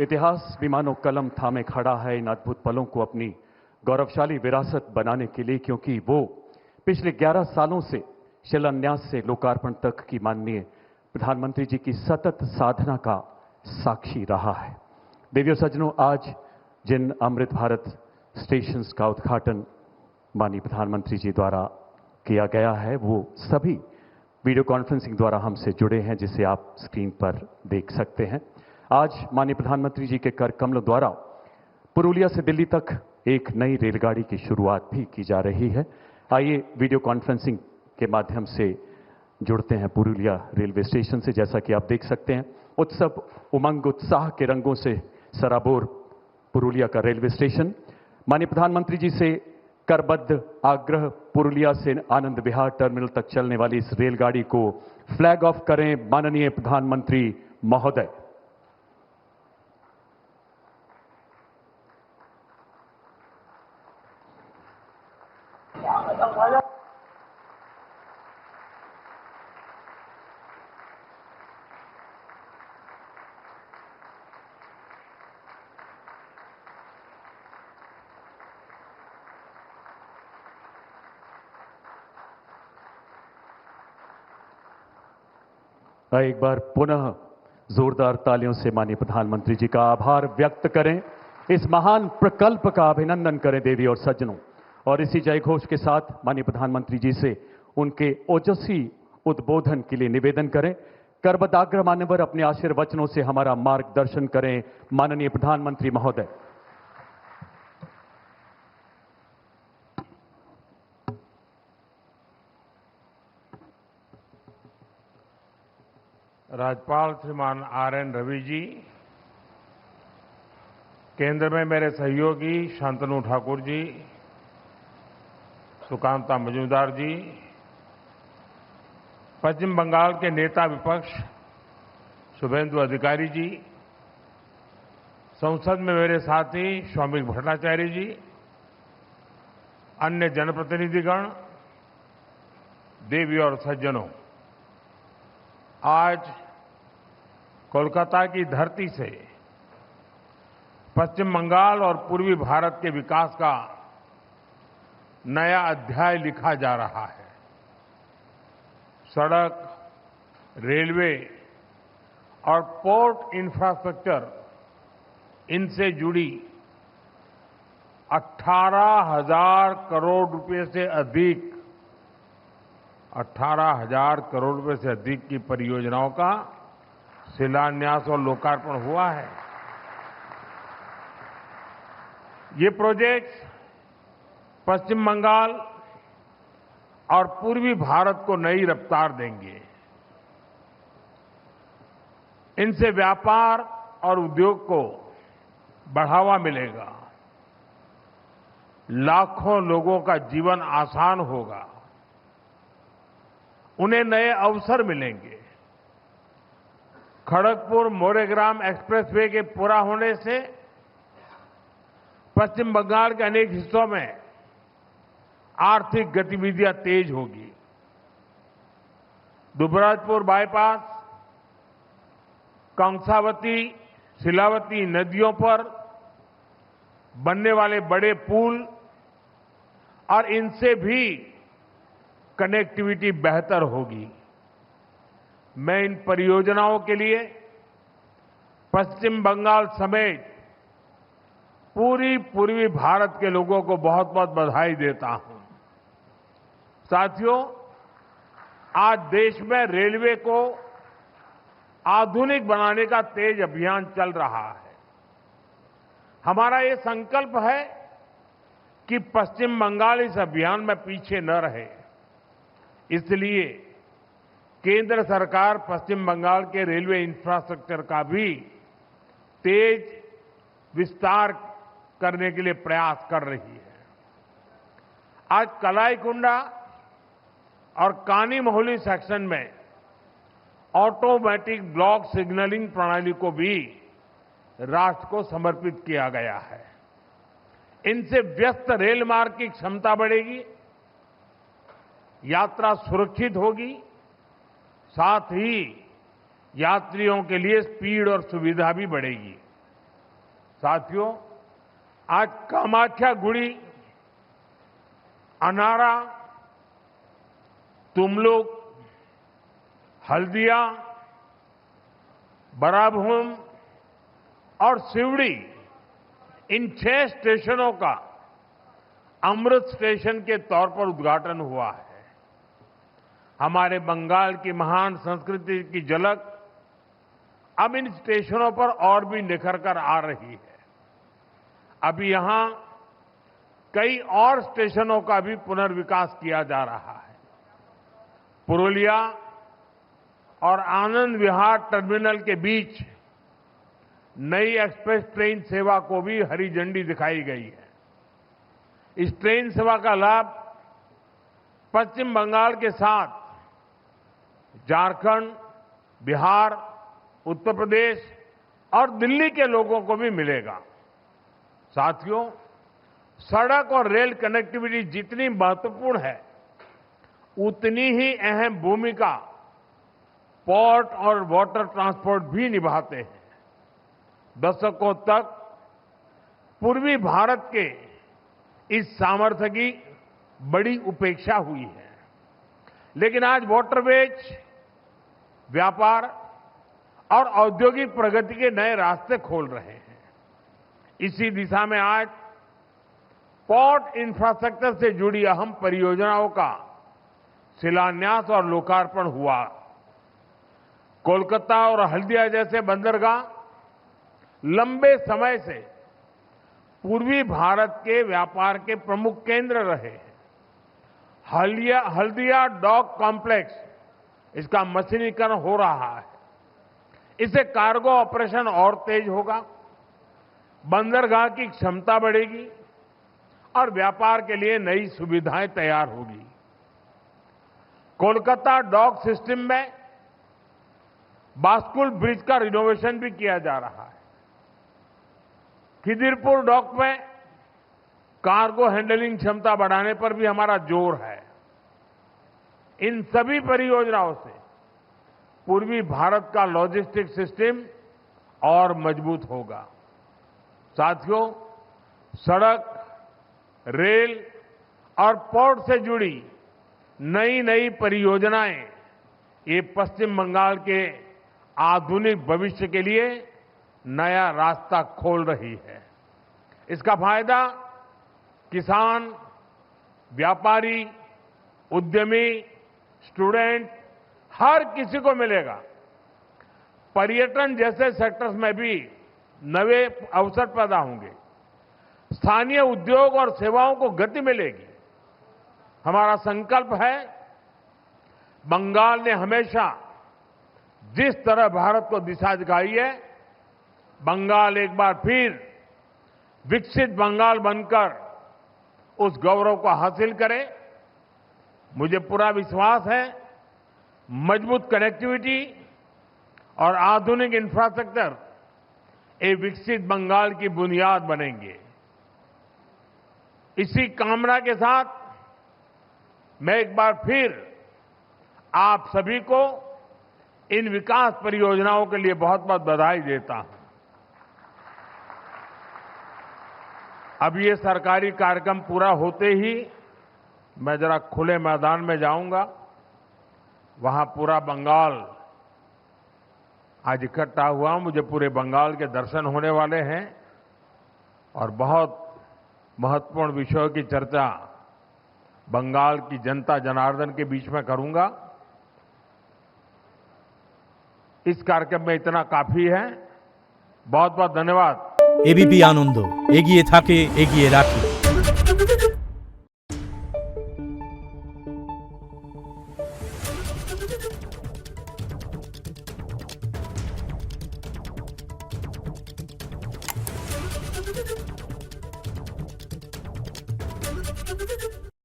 इतिहास भी मानो कलम थामे खड़ा है इन अद्भुत पलों को अपनी गौरवशाली विरासत बनाने के लिए, क्योंकि वो पिछले 11 सालों से शिलान्यास से लोकार्पण तक की माननीय प्रधानमंत्री जी की सतत साधना का साक्षी रहा है। देवियों सज्जनों, आज जिन अमृत भारत स्टेशंस का उद्घाटन माननीय प्रधानमंत्री जी द्वारा किया गया है, वो सभी वीडियो कॉन्फ्रेंसिंग द्वारा हमसे जुड़े हैं, जिसे आप स्क्रीन पर देख सकते हैं। आज माननीय प्रधानमंत्री जी के कर कमलों द्वारा पुरुलिया से दिल्ली तक एक नई रेलगाड़ी की शुरुआत भी की जा रही है। आइए वीडियो कॉन्फ्रेंसिंग के माध्यम से जुड़ते हैं पुरुलिया रेलवे स्टेशन से। जैसा कि आप देख सकते हैं, उत्सव उमंग उत्साह के रंगों से सराबोर पुरुलिया का रेलवे स्टेशन। माननीय प्रधानमंत्री जी से करबद्ध आग्रह, पुरुलिया से आनंद विहार टर्मिनल तक चलने वाली इस रेलगाड़ी को फ्लैग ऑफ करें माननीय प्रधानमंत्री महोदय। एक बार पुनः जोरदार तालियों से माननीय प्रधानमंत्री जी का आभार व्यक्त करें, इस महान प्रकल्प का अभिनंदन करें देवी और सज्जनों। और इसी जयघोष के साथ माननीय प्रधानमंत्री जी से उनके ओजस्वी उद्बोधन के लिए निवेदन करें। करबद्धाग्रह मान्यवर अपने आशीर्वचनों से हमारा मार्गदर्शन करें माननीय प्रधानमंत्री महोदय। राज्यपाल श्रीमान आर.एन. रवि जी, केंद्र में मेरे सहयोगी शांतनु ठाकुर जी, सुकांता मजूमदार जी, पश्चिम बंगाल के नेता विपक्ष शुभेंदु अधिकारी जी, संसद में मेरे साथी शौमिक भट्टाचार्य जी, अन्य जनप्रतिनिधिगण, देवी और सज्जनों, आज कोलकाता की धरती से पश्चिम बंगाल और पूर्वी भारत के विकास का नया अध्याय लिखा जा रहा है। सड़क, रेलवे और पोर्ट इंफ्रास्ट्रक्चर, इनसे जुड़ी 18,000 करोड़ रुपए से अधिक 18,000 करोड़ रुपए से अधिक की परियोजनाओं का शिलान्यास और लोकार्पण हुआ है। ये प्रोजेक्ट्स पश्चिम बंगाल और पूर्वी भारत को नई रफ्तार देंगे। इनसे व्यापार और उद्योग को बढ़ावा मिलेगा, लाखों लोगों का जीवन आसान होगा, उन्हें नए अवसर मिलेंगे। खड़गपुर मोरेग्राम एक्सप्रेसवे के पूरा होने से पश्चिम बंगाल के अनेक हिस्सों में आर्थिक गतिविधियां तेज होगी। दुबराजपुर बाईपास, कंसावती, शिलावती नदियों पर बनने वाले बड़े पुल और इनसे भी कनेक्टिविटी बेहतर होगी। मैं इन परियोजनाओं के लिए पश्चिम बंगाल समेत पूरी पूर्वी भारत के लोगों को बहुत बहुत बधाई देता हूं। साथियों, आज देश में रेलवे को आधुनिक बनाने का तेज अभियान चल रहा है। हमारा ये संकल्प है कि पश्चिम बंगाल इस अभियान में पीछे न रहे। इसलिए केंद्र सरकार पश्चिम बंगाल के रेलवे इंफ्रास्ट्रक्चर का भी तेज विस्तार करने के लिए प्रयास कर रही है। आज कलाईकुंडा और कानी मोहली सेक्शन में ऑटोमेटिक ब्लॉक सिग्नलिंग प्रणाली को भी राष्ट्र को समर्पित किया गया है। इनसे व्यस्त रेल मार्ग की क्षमता बढ़ेगी, यात्रा सुरक्षित होगी, साथ ही यात्रियों के लिए स्पीड और सुविधा भी बढ़ेगी। साथियों, आज कामाख्या गुड़ी, अनारा, तुमलुक, हल्दिया, बराभूम और सिवड़ी, इन 6 स्टेशनों का अमृत स्टेशन के तौर पर उद्घाटन हुआ है। हमारे बंगाल की महान संस्कृति की झलक अब इन स्टेशनों पर और भी निखर कर आ रही है। अभी यहां कई और स्टेशनों का भी पुनर्विकास किया जा रहा है। पुरुलिया और आनंद विहार टर्मिनल के बीच नई एक्सप्रेस ट्रेन सेवा को भी हरी झंडी दिखाई गई है। इस ट्रेन सेवा का लाभ पश्चिम बंगाल के साथ झारखंड, बिहार, उत्तर प्रदेश और दिल्ली के लोगों को भी मिलेगा। साथियों, सड़क और रेल कनेक्टिविटी जितनी महत्वपूर्ण है, उतनी ही अहम भूमिका पोर्ट और वाटर ट्रांसपोर्ट भी निभाते हैं। दशकों तक पूर्वी भारत के इस सामर्थ्य की बड़ी उपेक्षा हुई है, लेकिन आज वाटरवेज, व्यापार और औद्योगिक प्रगति के नए रास्ते खोल रहे हैं। इसी दिशा में आज पोर्ट इंफ्रास्ट्रक्चर से जुड़ी अहम परियोजनाओं का शिलान्यास और लोकार्पण हुआ। कोलकाता और हल्दिया जैसे बंदरगाह लंबे समय से पूर्वी भारत के व्यापार के प्रमुख केंद्र रहे हैं। हल्दिया डॉक कॉम्प्लेक्स, इसका मशीनीकरण हो रहा है। इससे कार्गो ऑपरेशन और तेज होगा, बंदरगाह की क्षमता बढ़ेगी और व्यापार के लिए नई सुविधाएं तैयार होगी। कोलकाता डॉक सिस्टम में बास्कुल ब्रिज का रिनोवेशन भी किया जा रहा है। खिदिरपुर डॉक में कार्गो हैंडलिंग क्षमता बढ़ाने पर भी हमारा जोर है। इन सभी परियोजनाओं से पूर्वी भारत का लॉजिस्टिक सिस्टम और मजबूत होगा। साथियों, सड़क, रेल और पोर्ट से जुड़ी नई नई परियोजनाएं ये पश्चिम बंगाल के आधुनिक भविष्य के लिए नया रास्ता खोल रही है। इसका फायदा किसान, व्यापारी, उद्यमी, स्टूडेंट, हर किसी को मिलेगा। पर्यटन जैसे सेक्टर्स में भी नए अवसर पैदा होंगे। स्थानीय उद्योग और सेवाओं को गति मिलेगी। हमारा संकल्प है, बंगाल ने हमेशा जिस तरह भारत को दिशा दिखाई है, बंगाल एक बार फिर विकसित बंगाल बनकर उस गौरव को हासिल करे। मुझे पूरा विश्वास है, मजबूत कनेक्टिविटी और आधुनिक इंफ्रास्ट्रक्चर ये विकसित बंगाल की बुनियाद बनेंगे। इसी कामना के साथ मैं एक बार फिर आप सभी को इन विकास परियोजनाओं के लिए बहुत बहुत बधाई देता हूं। अब ये सरकारी कार्यक्रम पूरा होते ही मैं जरा खुले मैदान में जाऊंगा। वहां पूरा बंगाल आज इकट्ठा हुआ। मुझे पूरे बंगाल के दर्शन होने वाले हैं और बहुत महत्वपूर्ण विषयों की चर्चा बंगाल की जनता जनार्दन के बीच में करूंगा। इस कार्यक्रम में इतना काफी है। बहुत बहुत धन्यवाद। एबीपी आनंद एगिए थाके एगिए राखे।